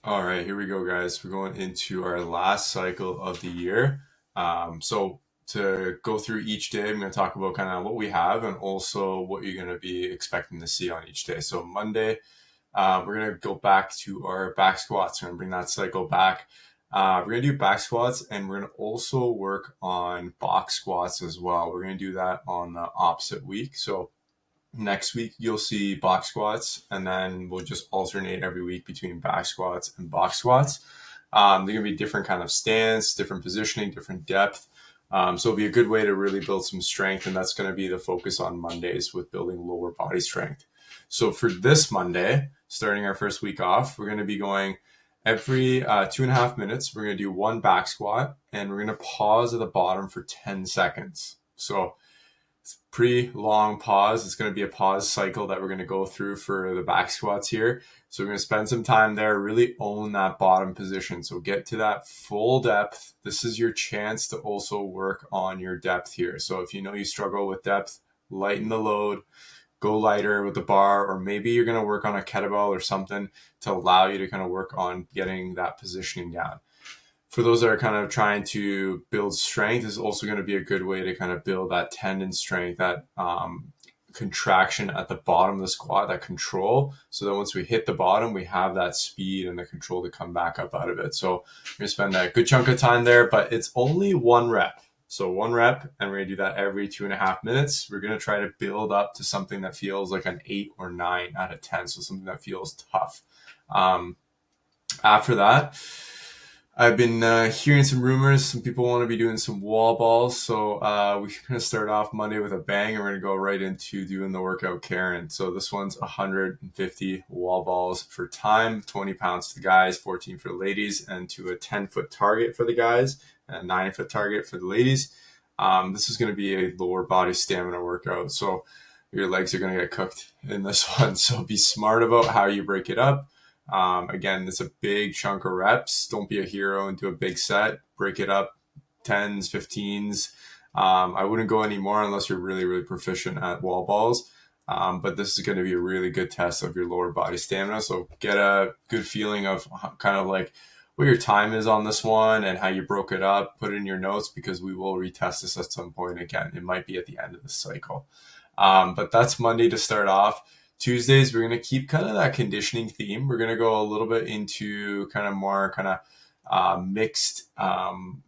All right, here we go, guys. We're going into our last cycle of the year. So to go through each day, I'm going to talk about kind of what we have and also what you're going to be expecting to see on each day. So Monday, we're going to go back to our back squats. We're going to bring that cycle back. We're going to do back squats and we're going to also work on box squats as well. We're going to do that on the opposite week. So next week, you'll see box squats, and then we'll just alternate every week between back squats and box squats. They're going to be different kind of stance, different positioning, different depth. So it'll be a good way to really build some strength, and that's going to be the focus on Mondays with building lower body strength. So for this Monday, starting our first week off, we're going to be going every 2.5 minutes. We're going to do one back squat, and we're going to pause at the bottom for 10 seconds. So pretty long pause. It's going to be a pause cycle that we're going to go through for the back squats here. So we're going to spend some time there, really own that bottom position. So get to that full depth. This is your chance to also work on your depth here. So if you know you struggle with depth, lighten the load, go lighter with the bar, or maybe you're going to work on a kettlebell or something to allow you to kind of work on getting that positioning down. For those that are kind of trying to build strength, is also going to be a good way to kind of build that tendon strength, that contraction at the bottom of the squat, that control, so that once we hit the bottom, we have that speed and the control to come back up out of it. So we're going to spend a good chunk of time there, but it's only one rep. So one rep, and we're going to do that every 2.5 minutes. We're going to try to build up to something that feels like an 8 or 9 out of 10. So something that feels tough. After that, I've been hearing some rumors. Some people want to be doing some wall balls. So we're going to start off Monday with a bang, and we're going to go right into doing the workout Karen. So this one's 150 wall balls for time, 20 pounds for the guys, 14 for the ladies, and to a 10-foot target for the guys, and a 9-foot target for the ladies. This is going to be a lower body stamina workout. So your legs are going to get cooked in this one. So be smart about how you break it up. Again, it's a big chunk of reps. Don't be a hero and do a big set. Break it up 10s, 15s. I wouldn't go any more unless you're really, really proficient at wall balls. But this is going to be a really good test of your lower body stamina. So get a good feeling of kind of like what your time is on this one and how you broke it up. Put it in your notes because we will retest this at some point again. It might be at the end of the cycle. But that's Monday to start off. Tuesdays, we're going to keep kind of that conditioning theme. We're going to go a little bit into kind of more kind of mixed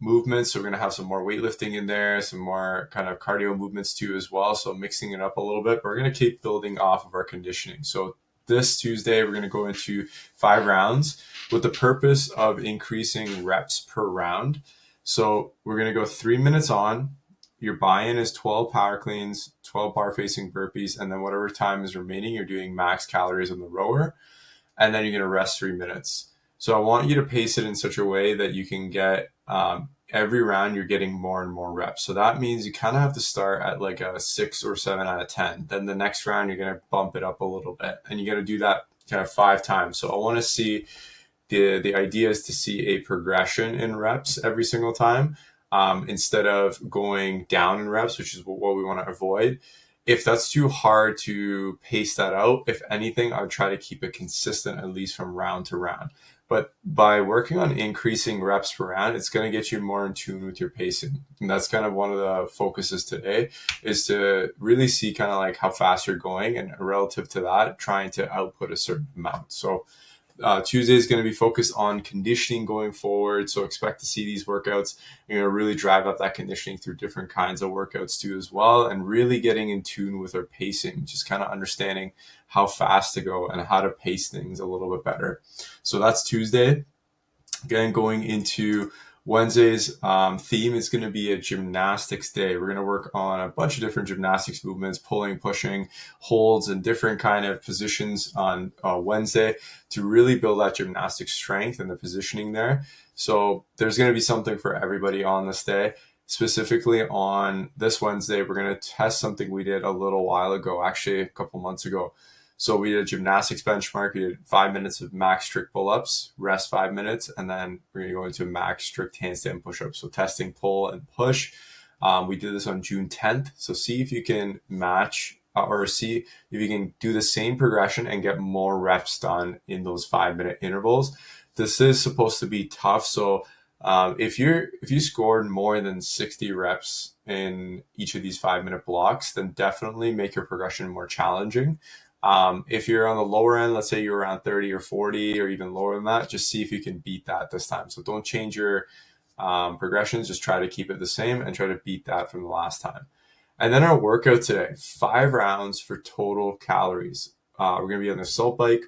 movements. So we're going to have some more weightlifting in there, some more kind of cardio movements too as well. So mixing it up a little bit. But we're going to keep building off of our conditioning. So this Tuesday, we're going to go into 5 rounds with the purpose of increasing reps per round. So we're going to go 3 minutes on. Your buy-in is 12 power cleans, 12 bar facing burpees, and then whatever time is remaining, you're doing max calories on the rower, and then you're going to rest 3 minutes. So I want you to pace it in such a way that you can get every round you're getting more and more reps. So that means you kind of have to start at like a 6 or 7 out of 10. Then the next round, you're going to bump it up a little bit, and you got to do that kind of 5 times. So I want to see the idea is to see a progression in reps every single time. Instead of going down in reps, which is what we want to avoid. If that's too hard to pace that out, if anything, I would try to keep it consistent, at least from round to round. But by working on increasing reps per round, it's going to get you more in tune with your pacing. And that's kind of one of the focuses today, is to really see kind of like how fast you're going, and relative to that, trying to output a certain amount. So Tuesday is going to be focused on conditioning going forward. So expect to see these workouts, really drive up that conditioning through different kinds of workouts too as well. And really getting in tune with our pacing, just kind of understanding how fast to go and how to pace things a little bit better. So that's Tuesday. Again, going into Wednesday's theme is going to be a gymnastics day. We're going to work on a bunch of different gymnastics movements, pulling, pushing, holds, and different kind of positions on Wednesday to really build that gymnastic strength and the positioning there. So there's going to be something for everybody on this day. Specifically on this Wednesday, we're going to test something we did a little while ago, actually a couple months ago. So we did a gymnastics benchmark. We did 5 minutes of max strict pull-ups, rest 5 minutes, and then we're going to go into max strict handstand push-ups. So testing pull and push. We did this on June 10th. So see if you can match or see if you can do the same progression and get more reps done in those 5 minute intervals. This is supposed to be tough. So if you scored more than 60 reps in each of these 5 minute blocks, then definitely make your progression more challenging. If you're on the lower end, let's say you're around 30 or 40 or even lower than that, just see if you can beat that this time. So don't change your progressions, just try to keep it the same and try to beat that from the last time. And then our workout today, 5 rounds for total calories. We're going to be on the assault bike,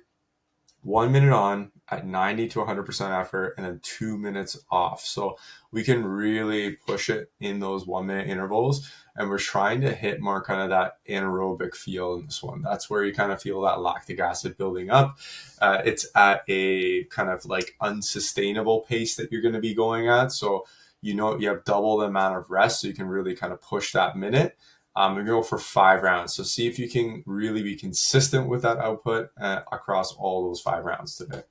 1 minute on at 90 to 100% effort, and then 2 minutes off. So we can really push it in those 1 minute intervals. And we're trying to hit more kind of that anaerobic feel in this one. That's where you kind of feel that lactic acid building up. It's at a kind of like unsustainable pace that you're going to be going at. So, you have double the amount of rest. So you can really kind of push that minute. We're going to go for 5 rounds. So see if you can really be consistent with that output across all those 5 rounds today.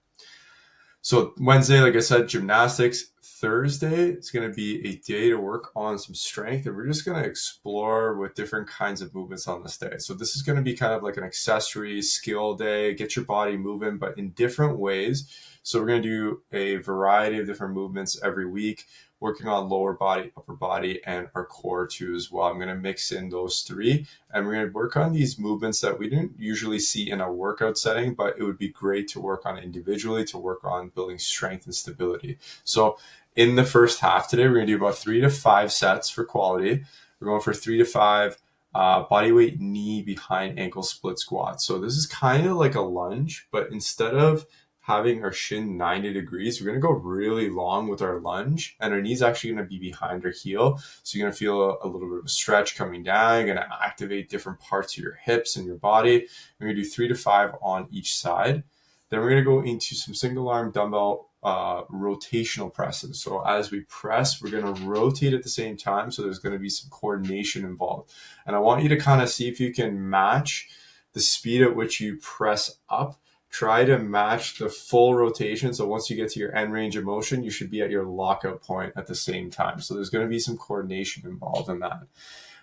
So Wednesday, like I said, gymnastics. Thursday, it's going to be a day to work on some strength, and we're just going to explore with different kinds of movements on this day. So this is going to be kind of like an accessory skill day, get your body moving, but in different ways. So we're going to do a variety of different movements every week, working on lower body, upper body, and our core too as well. I'm going to mix in those three, and we're going to work on these movements that we didn't usually see in a workout setting, but it would be great to work on individually to work on building strength and stability. So in the first half today, we're going to do about 3 to 5 sets for quality. We're going for 3 to 5 body weight knee behind ankle split squats. So this is kind of like a lunge, but instead of having our shin 90 degrees, we're going to go really long with our lunge, and our knee's actually going to be behind our heel. So you're going to feel a little bit of a stretch coming down. You're going to activate different parts of your hips and your body. We're going to do 3 to 5 on each side. Then we're going to go into some single arm dumbbell rotational presses. So as we press, we're going to rotate at the same time. So there's going to be some coordination involved. And I want you to kind of see if you can match the speed at which you press up. Try to match the full rotation. So once you get to your end range of motion, you should be at your lockout point at the same time. So there's going to be some coordination involved in that.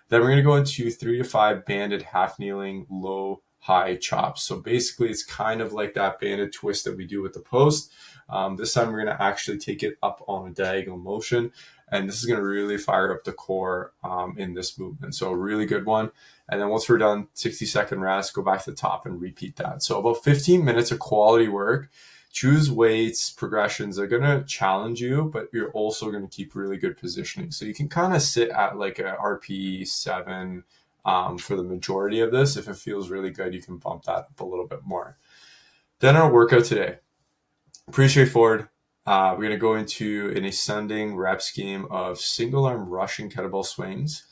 Then we're going to go into 3 to 5 banded half kneeling low high chops. So basically it's kind of like that banded twist that we do with the post. This time we're going to actually take it up on a diagonal motion, and this is going to really fire up the core in this movement. So a really good one. And then once we're done, 60-second rest, go back to the top and repeat that. So about 15 minutes of quality work. Choose weights, progressions. They're going to challenge you, but you're also going to keep really good positioning. So you can kind of sit at like a RPE 7 for the majority of this. If it feels really good, you can bump that up a little bit more. Then our workout today. Pretty straightforward. We're going to go into an ascending rep scheme of single arm Russian kettlebell swings.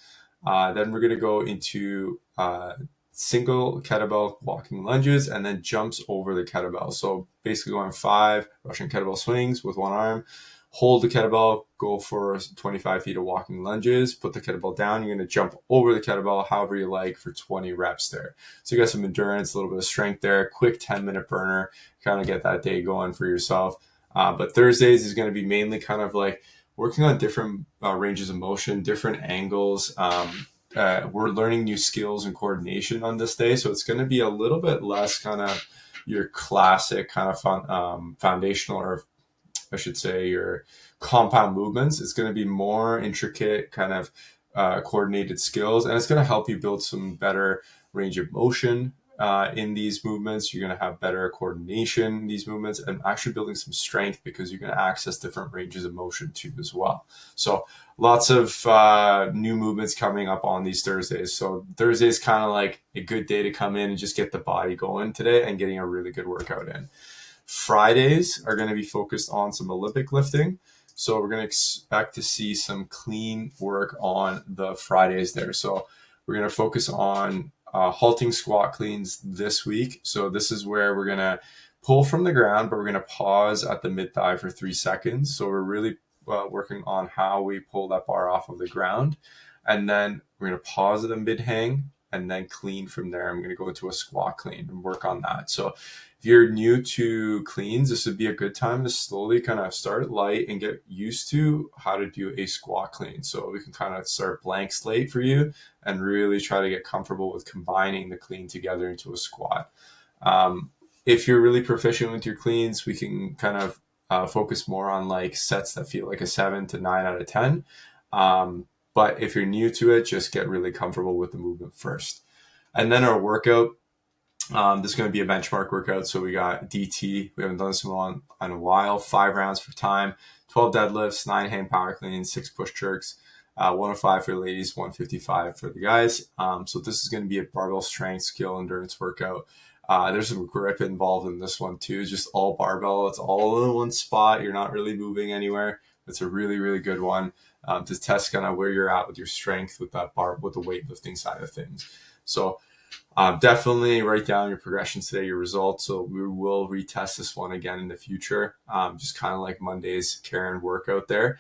Then we're going to go into single kettlebell walking lunges and then jumps over the kettlebell. So basically going 5 Russian kettlebell swings with one arm, hold the kettlebell, go for 25 feet of walking lunges, put the kettlebell down. You're going to jump over the kettlebell however you like for 20 reps there. So you got some endurance, a little bit of strength there, quick 10-minute burner, kind of get that day going for yourself. But Thursdays is going to be mainly kind of like working on different ranges of motion, different angles. We're learning new skills and coordination on this day. So it's going to be a little bit less kind of your classic kind of foundational, or I should say your compound movements. It's going to be more intricate kind of coordinated skills, and it's going to help you build some better range of motion in these movements. You're going to have better coordination in these movements, and actually building some strength because you're going to access different ranges of motion too as well. So lots of new movements coming up on these Thursdays. So Thursday is kind of like a good day to come in and just get the body going today and getting a really good workout in. Fridays are going to be focused on some Olympic lifting. So we're going to expect to see some clean work on the Fridays there. So we're going to focus on halting squat cleans this week. So this is where we're going to pull from the ground, but we're going to pause at the mid thigh for 3 seconds. So we're really working on how we pull that bar off of the ground. And then we're going to pause at the mid hang and then clean from there. I'm going to go into a squat clean and work on that. So if you're new to cleans, this would be a good time to slowly kind of start light and get used to how to do a squat clean. So we can kind of start blank slate for you and really try to get comfortable with combining the clean together into a squat. If you're really proficient with your cleans, we can kind of focus more on like sets that feel like a 7 to 9 out of 10. But if you're new to it, just get really comfortable with the movement first. And then our workout, this is going to be a benchmark workout. So we got DT. We haven't done this one in a while. 5 rounds for time, 12 deadlifts, 9 hand power cleans, 6 push jerks, 105 for the ladies, 155 for the guys. So this is going to be a barbell strength, skill, endurance workout. There's some grip involved in this one too. It's just all barbell. It's all in one spot. You're not really moving anywhere. It's a really, really good one to test kind of where you're at with your strength with that with the weightlifting side of things. So definitely write down your progressions today, your results. So we will retest this one again in the future. Just kind of like Monday's Karen workout there.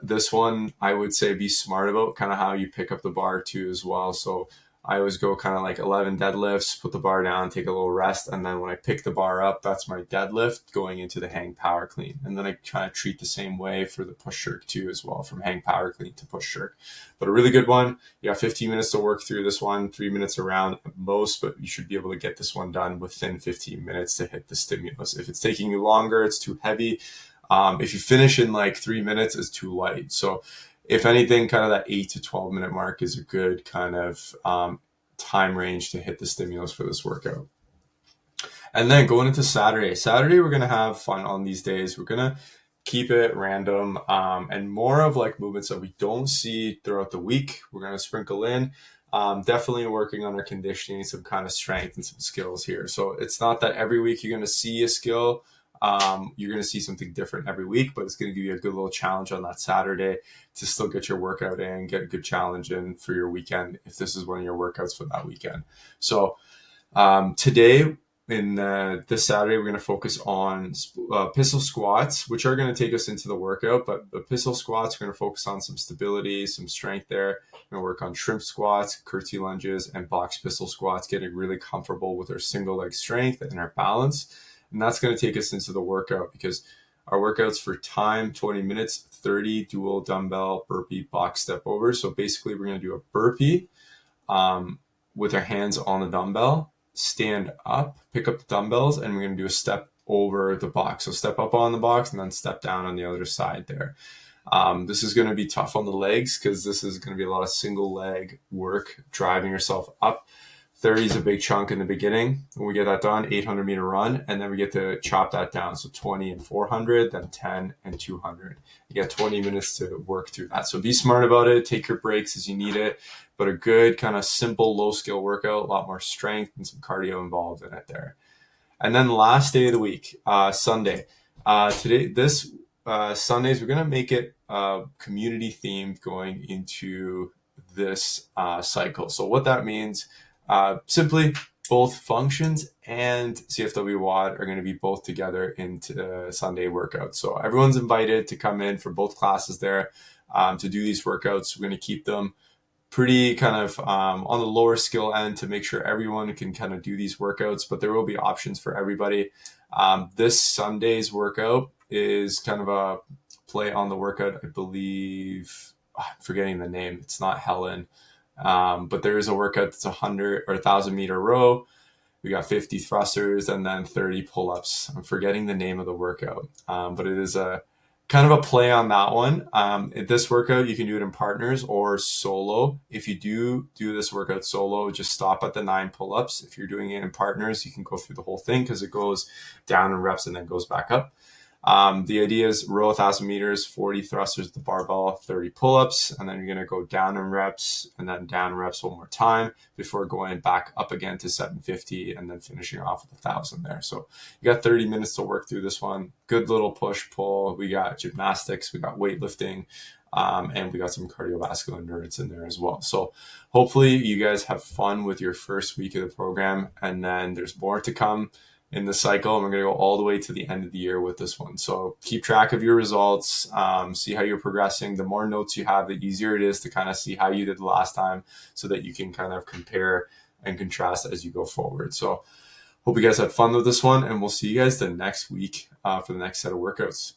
This one, I would say be smart about kind of how you pick up the bar too as well. So I always go kind of like 11 deadlifts, put the bar down, take a little rest. And then when I pick the bar up, that's my deadlift going into the hang power clean. And then I try to treat the same way for the push jerk too as well, from hang power clean to push jerk. But a really good one. You got 15 minutes to work through this one, 3 minutes around at most, but you should be able to get this one done within 15 minutes to hit the stimulus. If it's taking you longer, it's too heavy. If you finish in like 3 minutes, it's too light. So if anything, kind of that 8 to 12 minute mark is a good kind of time range to hit the stimulus for this workout. And then going into Saturday, we're going to have fun on these days. We're going to keep it random and more of like movements that we don't see throughout the week. We're going to sprinkle in. Definitely working on our conditioning, some kind of strength and some skills here. So it's not that every week you're going to see a skill. You're going to see something different every week, but it's going to give you a good little challenge on that Saturday to still get your workout in, get a good challenge in for your weekend if this is one of your workouts for that weekend. So today, in this Saturday, we're going to focus on pistol squats, which are going to take us into the workout. But the pistol squats, we're going to focus on some stability, some strength there. We're going to work on shrimp squats, curtsy lunges, and box pistol squats, getting really comfortable with our single leg strength and our balance. And that's going to take us into the workout because our workouts for time, 20 minutes, 30 dual dumbbell burpee box step over. So basically we're going to do a burpee with our hands on the dumbbell, stand up, pick up the dumbbells, and we're going to do a step over the box. So step up on the box and then step down on the other side there. This is going to be tough on the legs because this is going to be a lot of single leg work, driving yourself up. 30 is a big chunk in the beginning. When we get that done, 800 meter run, and then we get to chop that down. So 20 and 400, then 10 and 200. You get 20 minutes to work through that. So be smart about it. Take your breaks as you need it, but a good kind of simple low skill workout, a lot more strength and some cardio involved in it there. And then the last day of the week, Sunday. Sundays, we're going to make it community themed going into this cycle. So what that means, simply both functions and CFW WOD are going to be both together into Sunday workouts. So everyone's invited to come in for both classes there to do these workouts. We're going to keep them pretty kind of on the lower skill end to make sure everyone can kind of do these workouts, but there will be options for everybody. This Sunday's workout is kind of a play on the workout, I believe, I'm forgetting the name. It's not Helen. But there is a workout that's 100 or 1,000 meter row. We got 50 thrusters and then 30 pull-ups. I'm forgetting the name of the workout, but it is a kind of a play on that one. This workout, you can do it in partners or solo. If you do this workout solo, just stop at the 9 pull-ups. If you're doing it in partners, you can go through the whole thing because it goes down in reps and then goes back up. The idea is row 1,000 meters, 40 thrusters with the barbell, 30 pull-ups, and then you're going to go down in reps and then down in reps one more time before going back up again to 750 and then finishing off with 1,000 there. So you got 30 minutes to work through this one. Good little push pull. We got gymnastics, we got weightlifting, and we got some cardiovascular endurance in there as well. So hopefully you guys have fun with your first week of the program, and then there's more to come. in the cycle, and we're going to go all the way to the end of the year with this one. So keep track of your results, see how you're progressing. The more notes you have, the easier it is to kind of see how you did the last time, so that you can kind of compare and contrast as you go forward. So hope you guys had fun with this one, and we'll see you guys the next week for the next set of workouts.